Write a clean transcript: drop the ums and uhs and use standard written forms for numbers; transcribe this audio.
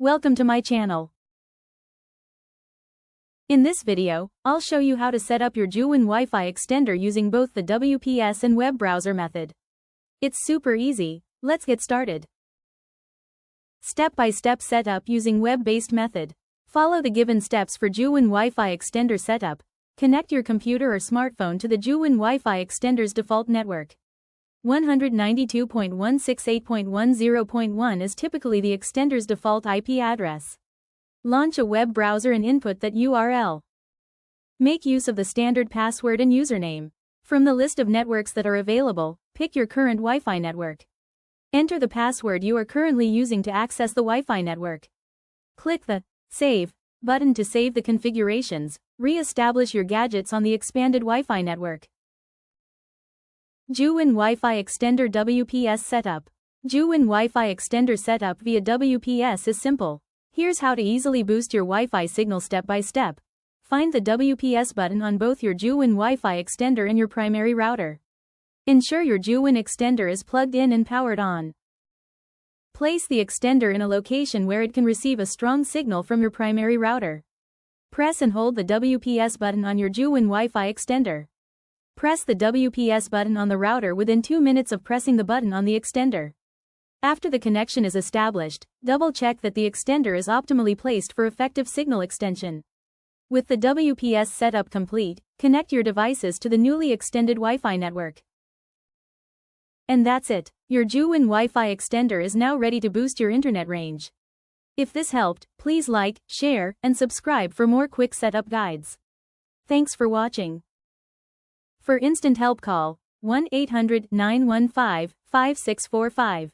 Welcome to my channel. In this video, I'll show you how to set up your Joowin Wi-Fi extender using both the WPS and web browser method. It's super easy, let's get started. Step-by-step setup using web-based method. Follow the given steps for Joowin Wi-Fi extender setup. Connect your computer or smartphone to the Joowin Wi-Fi extender's default network. 192.168.10.1 is typically the extender's default IP address. Launch a web browser and input that URL. Make use of the standard password and username. From the list of networks that are available, pick your current Wi-Fi network. Enter the password you are currently using to access the Wi-Fi network. Click the Save button to save the configurations. Re-establish your gadgets on the expanded Wi-Fi network. Joowin Wi-Fi Extender WPS Setup. Joowin Wi-Fi Extender setup via WPS is simple. Here's how to easily boost your Wi-Fi signal step by step. Find the WPS button on both your Joowin Wi-Fi extender and your primary router. Ensure your Joowin extender is plugged in and powered on. Place the extender in a location where it can receive a strong signal from your primary router. Press and hold the WPS button on your Joowin Wi-Fi extender. Press the WPS button on the router within 2 minutes of pressing the button on the extender. After the connection is established, double-check that the extender is optimally placed for effective signal extension. With the WPS setup complete, connect your devices to the newly extended Wi-Fi network. And that's it, your Joowin Wi-Fi extender is now ready to boost your internet range. If this helped, please like, share, and subscribe for more quick setup guides. Thanks for watching. For instant help call 1-800-915-5645.